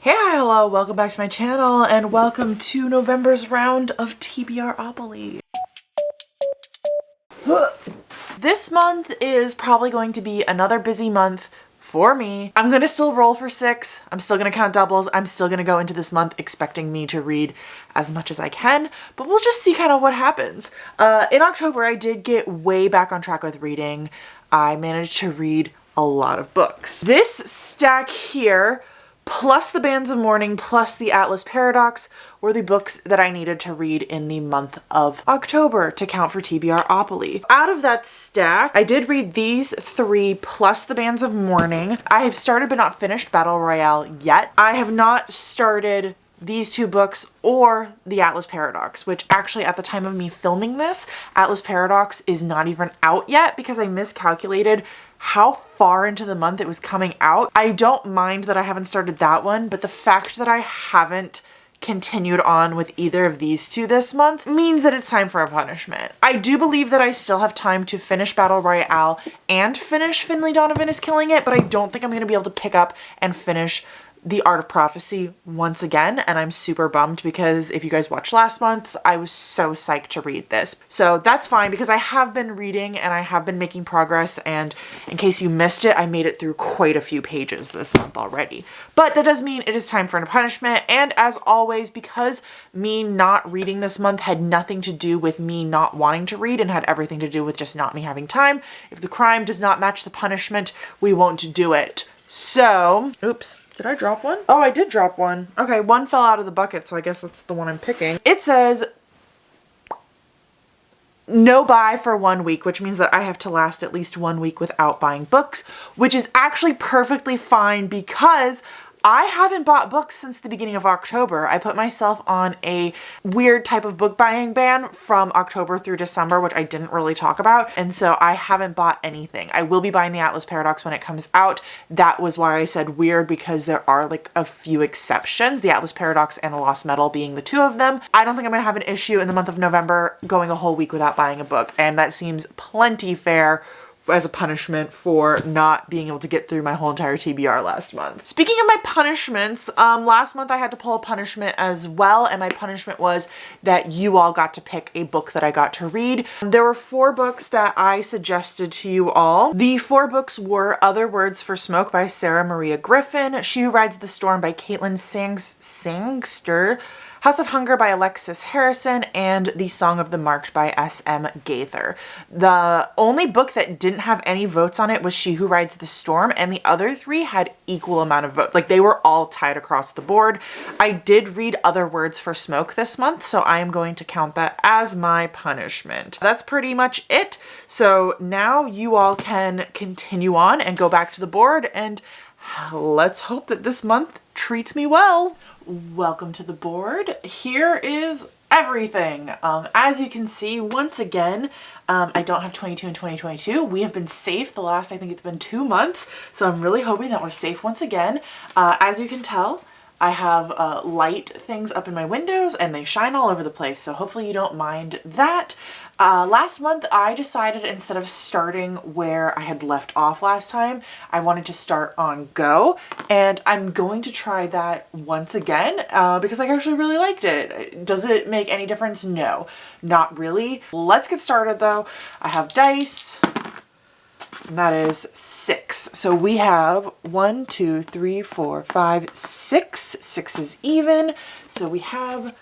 Hey, hello, welcome back to my channel and welcome to November's round of TBROPOLY. This month is probably going to be another busy month for me. I'm gonna still roll for 6. I'm still gonna count doubles. I'm still gonna go into this month expecting me to read as much as I can, but we'll just see kind of what happens. In October, I did get way back on track with reading. I managed to read a lot of books. This stack here, plus the Bands of Mourning, plus the Atlas Paradox, were the books that I needed to read in the month of October to count for TBROPOLY. Out of that stack, I did read these 3 plus the Bands of Mourning. I have started but not finished Battle Royale yet. I have not started these 2 books or the Atlas Paradox, which actually at the time of me filming this, Atlas Paradox is not even out yet because I miscalculated how far into the month it was coming out. I don't mind that I haven't started that one, but the fact that I haven't continued on with either of these 2 this month means that it's time for a punishment. I do believe that I still have time to finish Battle Royale and finish Finley Donovan is Killing It, but I don't think I'm gonna be able to pick up and finish The Art of Prophecy once again, and I'm super bummed because if you guys watched last month's, I was so psyched to read this. So that's fine because I have been reading and I have been making progress, and in case you missed it, I made it through quite a few pages this month already. But that does mean it is time for a punishment, and as always, because me not reading this month had nothing to do with me not wanting to read and had everything to do with just not me having time, if the crime does not match the punishment, we won't do it. So, oops, did I drop one? Oh, I did drop one. Okay, one fell out of the bucket, so I guess that's the one I'm picking. It says no buy for 1 week, which means that I have to last at least 1 week without buying books, which is actually perfectly fine because I haven't bought books since the beginning of October. I put myself on a weird type of book buying ban from October through December, which I didn't really talk about. And so I haven't bought anything. I will be buying the Atlas Paradox when it comes out. That was why I said weird, because there are like a few exceptions, the Atlas Paradox and the Lost Metal being the 2 of them. I don't think I'm gonna have an issue in the month of November going a whole week without buying a book. And that seems plenty fair as a punishment for not being able to get through my whole entire TBR last month. Speaking of my punishments, last month I had to pull a punishment as well, and my punishment was that you all got to pick a book that I got to read. There were 4 books that I suggested to you all. The 4 books were Other Words for Smoke by Sarah Maria Griffin, She Who Rides the Storm by Caitlin Sangster, House of Hunger by Alexis Harrison, and The Song of the Marked by S.M. Gaither. The only book that didn't have any votes on it was She Who Rides the Storm, and the other 3 had equal amount of votes. Like, they were all tied across the board. I did read Other Words for Smoke this month, so I am going to count that as my punishment. That's pretty much it. So now you all can continue on and go back to the board, and let's hope that this month treats me well. Welcome to the board. Here is everything. As you can see, once again, I don't have 22 and 2022. We have been safe the last, I think it's been 2 months, so I'm really hoping that we're safe once again. As you can tell, I have light things up in my windows and they shine all over the place, so hopefully you don't mind that. Last month I decided instead of starting where I had left off last time, I wanted to start on Go, and I'm going to try that once again because I actually really liked it. Does it make any difference? No, not really. Let's get started though. I have dice. And that is 6. So we have 1, 2, 3, 4, 5, 6. 6 is even. So we have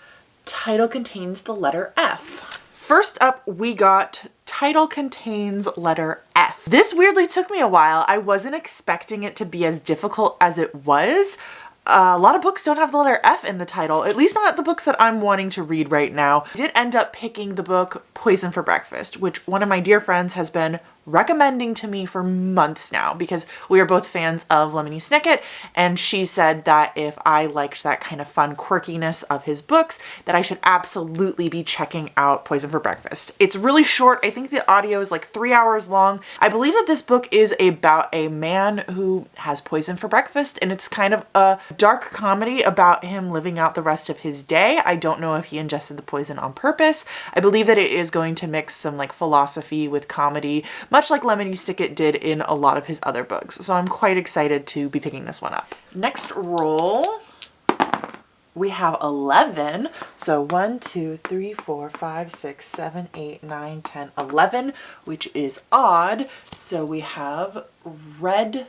title contains the letter F. First up, we got title contains letter F. This weirdly took me a while. I wasn't expecting it to be as difficult as it was. A lot of books don't have the letter F in the title, at least not the books that I'm wanting to read right now. I did end up picking the book Poison for Breakfast, which one of my dear friends has been recommending to me for months now because we are both fans of Lemony Snicket, and she said that if I liked that kind of fun quirkiness of his books, that I should absolutely be checking out Poison for Breakfast. It's really short. I think the audio is like 3 hours long. I believe that this book is about a man who has poison for breakfast, and it's kind of a dark comedy about him living out the rest of his day. I don't know if he ingested the poison on purpose. I believe that it is going to mix some like philosophy with comedy, much like Lemony Snicket did in a lot of his other books. So I'm quite excited to be picking this one up. Next roll. we have 11. So 1, 2, 3, 4, 5, 6, 7, 8, 9, 10, 11, which is odd. So we have red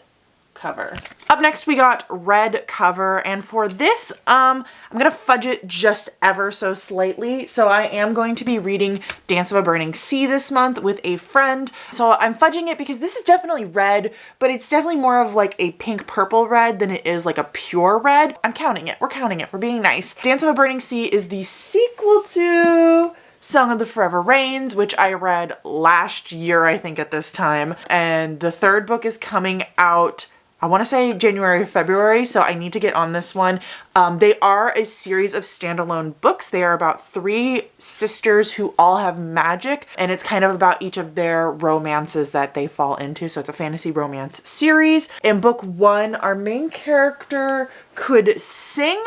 cover. Up next we got red cover, and for this I'm gonna fudge it just ever so slightly. So I am going to be reading Dance of a Burning Sea this month with a friend. So I'm fudging it because this is definitely red, but it's definitely more of like a pink purple red than it is like a pure red. I'm counting it. We're counting it. We're being nice. Dance of a Burning Sea is the sequel to Song of the Forever Rains, which I read last year, I think at this time. And the third book is coming out, I want to say January or February, so I need to get on this one. They are a series of standalone books. They are about 3 sisters who all have magic, and it's kind of about each of their romances that they fall into. So it's a fantasy romance series. In book 1, our main character could sing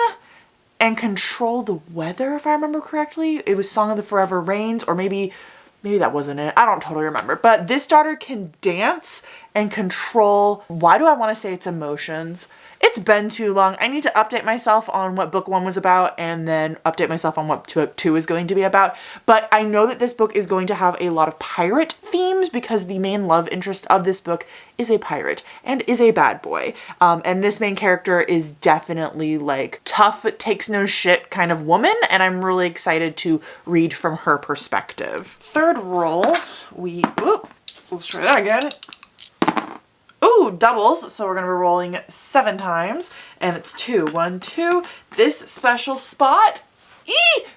and control the weather, if I remember correctly. It was Song of the Forever Rains, or maybe that wasn't it. I don't totally remember. But this daughter can dance and control, why do I want to say it's emotions? It's been too long. I need to update myself on what book 1 was about and then update myself on what book 2 is going to be about. But I know that this book is going to have a lot of pirate themes because the main love interest of this book is a pirate and is a bad boy. And this main character is definitely like tough, takes no shit kind of woman. And I'm really excited to read from her perspective. Third roll, let's try that again. Ooh, doubles. So we're going to be rolling 7 times, and it's 2. 1, 2. This special spot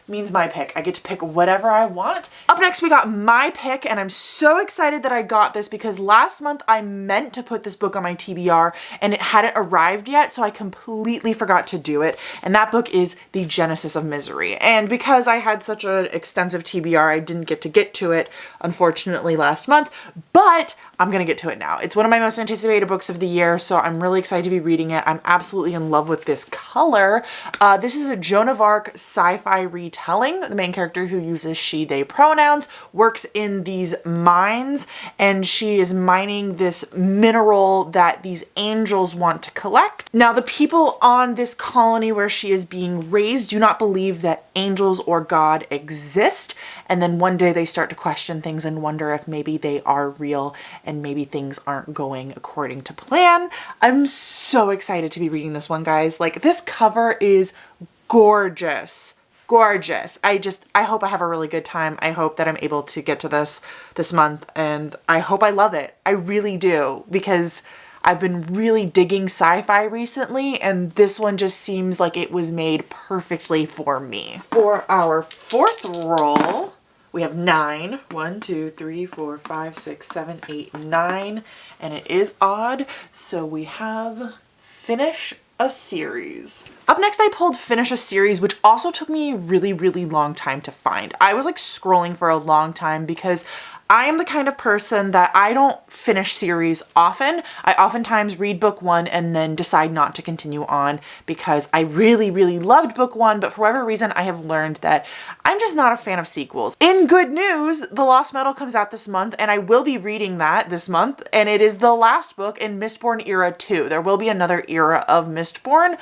means my pick. I get to pick whatever I want. Up next, we got my pick, and I'm so excited that I got this because last month I meant to put this book on my TBR and it hadn't arrived yet, so I completely forgot to do it. And that book is The Genesis of Misery. And because I had such an extensive TBR, I didn't get to it, unfortunately, last month, but I'm gonna get to it now. It's one of my most anticipated books of the year, so I'm really excited to be reading it. I'm absolutely in love with this color. This is a Joan of Arc sci-fi retelling. The main character, who uses she, they pronouns, works in these mines, and she is mining this mineral that these angels want to collect. Now, the people on this colony where she is being raised do not believe that angels or God exist, and then one day they start to question things and wonder if maybe they are real and maybe things aren't going according to plan. I'm so excited to be reading this one, guys. Like, this cover is gorgeous. Gorgeous. I hope I have a really good time. I hope that I'm able to get to this month, and I hope I love it. I really do, because I've been really digging sci-fi recently, and this one just seems like it was made perfectly for me. For our fourth roll, we have 9. 1, 2, 3, 4, 5, 6, 7, 8, 9. And it is odd. So we have Finish a Series. Up next, I pulled Finish a Series, which also took me a really, really long time to find. I was like scrolling for a long time because I am the kind of person that I don't finish series often. I oftentimes read book 1 and then decide not to continue on because I really, really loved book 1, but for whatever reason, I have learned that I'm just not a fan of sequels. In good news, The Lost Metal comes out this month, and I will be reading that this month, and it is the last book in Mistborn Era 2. There will be another era of Mistborn,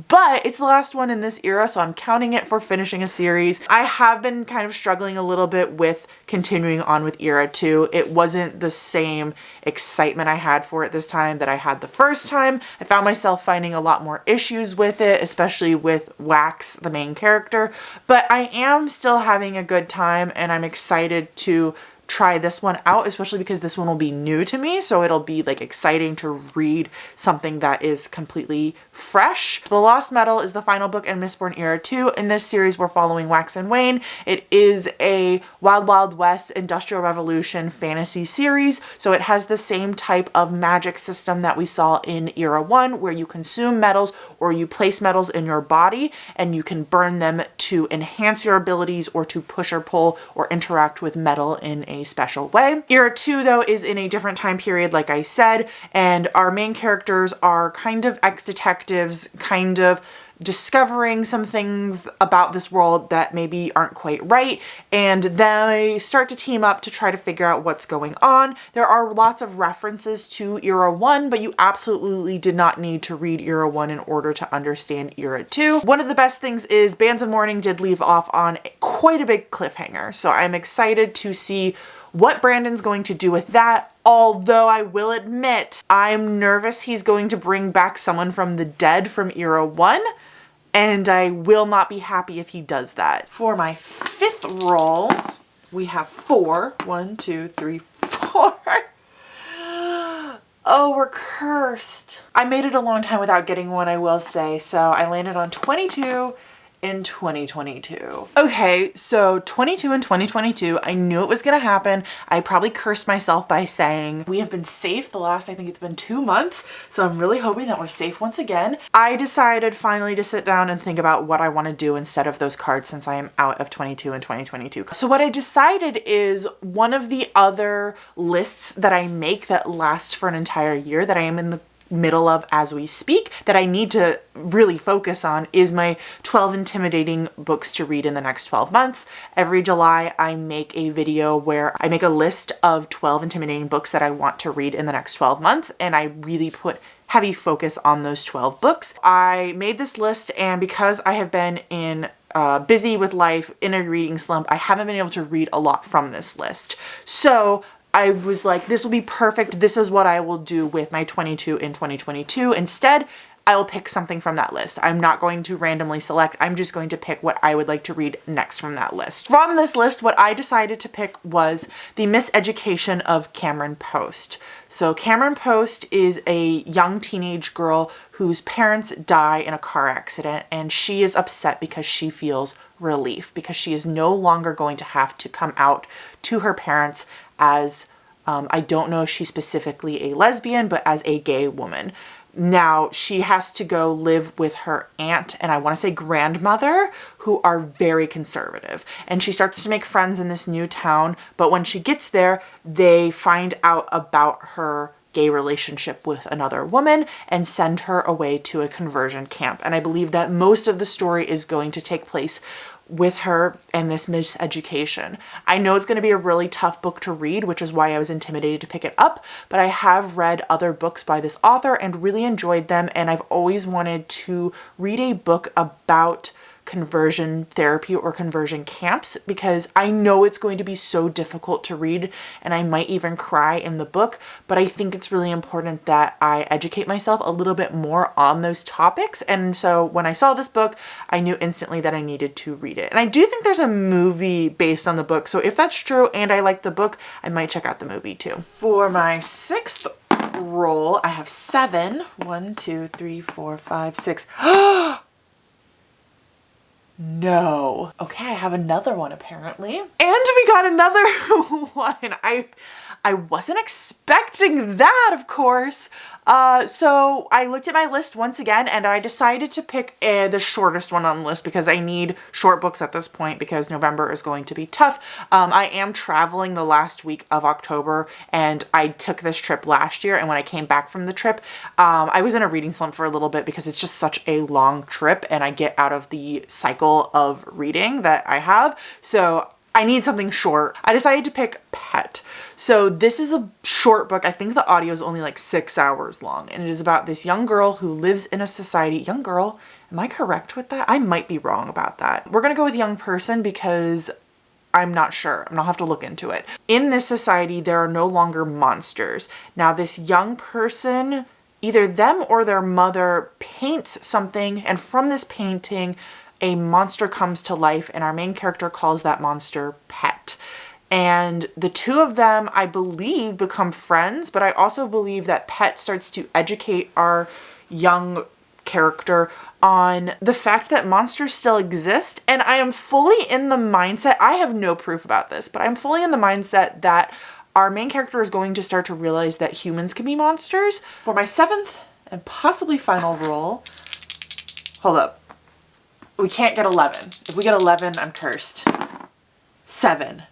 but it's the last one in this era, so I'm counting it for finishing a series. I have been kind of struggling a little bit with continuing on with Era 2. It wasn't the same excitement I had for it this time that I had the first time. I found myself finding a lot more issues with it, especially with Wax, the main character, but I am still having a good time, and I'm excited to try this one out, especially because this one will be new to me, so it'll be like exciting to read something that is completely fresh. The Lost Metal is the final book in Mistborn Era 2. In this series, we're following Wax and Wayne. It is a Wild Wild West Industrial Revolution fantasy series, so it has the same type of magic system that we saw in Era 1, where you consume metals or you place metals in your body and you can burn them to enhance your abilities or to push or pull or interact with metal in a special way. Era 2, though, is in a different time period, like I said, and our main characters are kind of ex-detectives, kind of discovering some things about this world that maybe aren't quite right, and they start to team up to try to figure out what's going on. There are lots of references to Era 1, but you absolutely did not need to read Era 1 in order to understand Era 2. One of the best things is Bands of Mourning did leave off on quite a big cliffhanger, so I'm excited to see what Brandon's going to do with that, although I will admit I'm nervous he's going to bring back someone from the dead from Era 1, and I will not be happy if he does that. For my 5th roll, we have 4. 1, 2, 3, 4. Oh, we're cursed. I made it a long time without getting one, I will say, so I landed on 22 in 2022. Okay, so 22 in 2022, I knew it was gonna happen. I probably cursed myself by saying we have been safe the last, I think it's been 2 months, so I'm really hoping that we're safe once again. I decided finally to sit down and think about what I want to do instead of those cards since I am out of 22 in 2022. So what I decided is one of the other lists that I make that lasts for an entire year that I am in the middle of as we speak, that I need to really focus on, is my 12 intimidating books to read in the next 12 months. Every July I make a video where I make a list of 12 intimidating books that I want to read in the next 12 months, and I really put heavy focus on those 12 books. I made this list, and because I have been busy with life, in a reading slump, I haven't been able to read a lot from this list. So I was like, this will be perfect. This is what I will do with my 22 in 2022. Instead, I will pick something from that list. I'm not going to randomly select. I'm just going to pick what I would like to read next from that list. From this list, what I decided to pick was The Miseducation of Cameron Post. So Cameron Post is a young teenage girl whose parents die in a car accident, and she is upset because she feels relief because she is no longer going to have to come out to her parents as, I don't know if she's specifically a lesbian, but as a gay woman. Now she has to go live with her aunt and I want to say grandmother, who are very conservative. And she starts to make friends in this new town, but when she gets there, they find out about her gay relationship with another woman and send her away to a conversion camp. And I believe that most of the story is going to take place with her and this miseducation. I know it's going to be a really tough book to read, which is why I was intimidated to pick it up, but I have read other books by this author and really enjoyed them, and I've always wanted to read a book about conversion therapy or conversion camps because I know it's going to be so difficult to read and I might even cry in the book, but I think it's really important that I educate myself a little bit more on those topics. And so when I saw this book, I knew instantly that I needed to read it. And I do think there's a movie based on the book, so if that's true and I like the book, I might check out the movie too. For my 6th roll, I have 7. 1, 2, 3, 4, 5, 6. No. Okay, I have another one apparently. And we got another one. I wasn't expecting that, of course. So I looked at my list once again and I decided to pick the shortest one on the list because I need short books at this point because November is going to be tough. I am traveling the last week of October and I took this trip last year, and when I came back from the trip, I was in a reading slump for a little bit because it's just such a long trip and I get out of the cycle of reading that I have. So I need something short. I decided to pick Pet. So this is a short book. I think the audio is only like 6 hours long, and it is about this young girl who lives in a society. Young girl? Am I correct with that? I might be wrong about that. We're gonna go with young person because I'm not sure. I'm gonna have to look into it. In this society, there are no longer monsters. Now this young person, either them or their mother, paints something, and from this painting, a monster comes to life, and our main character calls that monster Pet. And the two of them, I believe, become friends, but I also believe that Pet starts to educate our young character on the fact that monsters still exist. And I am fully in the mindset, I have no proof about this, but I'm fully in the mindset that our main character is going to start to realize that humans can be monsters. For my 7th and possibly final roll, hold up. We can't get 11. If we get 11, I'm cursed. 7.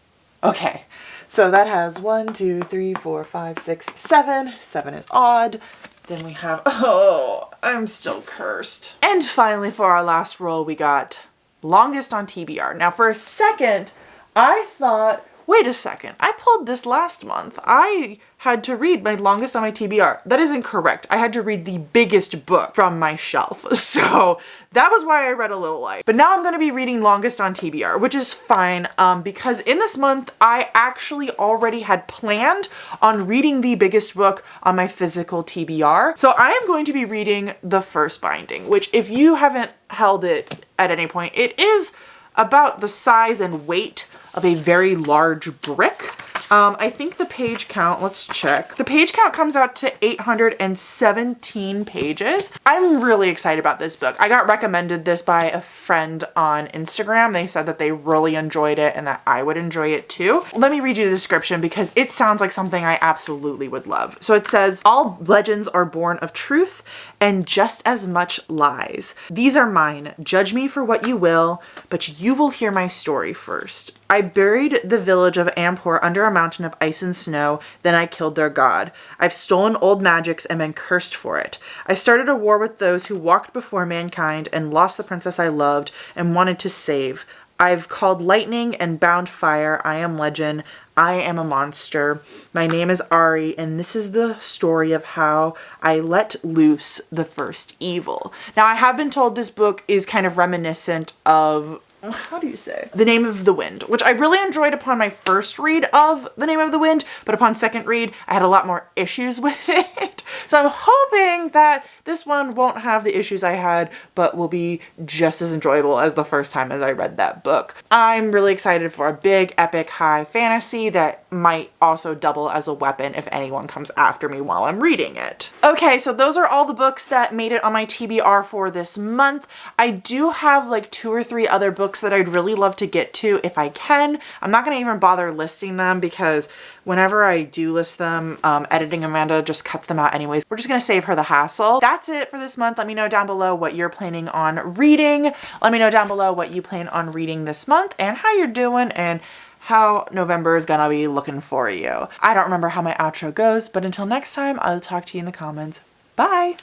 Okay, so that has 1, 2, 3, 4, 5, 6, 7. 7 is odd. Then we have, oh, I'm still cursed. And finally for our last roll, we got longest on TBR. Now for a second, I thought, wait a second, I pulled this last month. I had to read my longest on my TBR. That is incorrect. I had to read the biggest book from my shelf. So that was why I read a little light. But now I'm going to be reading longest on TBR, which is fine because in this month, I actually already had planned on reading the biggest book on my physical TBR. So I am going to be reading the first binding, which if you haven't held it at any point, it is about the size and weight of a very large brick. I think the page count, let's check. The page count comes out to 817 pages. I'm really excited about this book. I got recommended this by a friend on Instagram. They said that they really enjoyed it and that I would enjoy it too. Let me read you the description because it sounds like something I absolutely would love. So it says, all legends are born of truth and just as much lies. These are mine. Judge me for what you will, but you will hear my story first. I buried the village of Ampor under a mountain of ice and snow, then I killed their god. I've stolen old magics and been cursed for it. I started a war with those who walked before mankind and lost the princess I loved and wanted to save. I've called lightning and bound fire. I am legend. I am a monster. My name is Ari, and this is the story of how I let loose the first evil. Now, I have been told this book is kind of reminiscent of, how do you say? The Name of the Wind, which I really enjoyed upon my first read of The Name of the Wind, but upon second read, I had a lot more issues with it. So I'm hoping that this one won't have the issues I had, but will be just as enjoyable as the first time as I read that book. I'm really excited for a big, epic, high fantasy that might also double as a weapon if anyone comes after me while I'm reading it. Okay, so those are all the books that made it on my TBR for this month. I do have like 2 or 3 other books that I'd really love to get to if I can. I'm not going to even bother listing them because whenever I do list them, editing Amanda just cuts them out anyways. We're just going to save her the hassle. That's it for this month. Let me know down below what you're planning on reading. Let me know down below what you plan on reading this month and how you're doing and how November is gonna be looking for you. I don't remember how my outro goes, but until next time, I'll talk to you in the comments. Bye!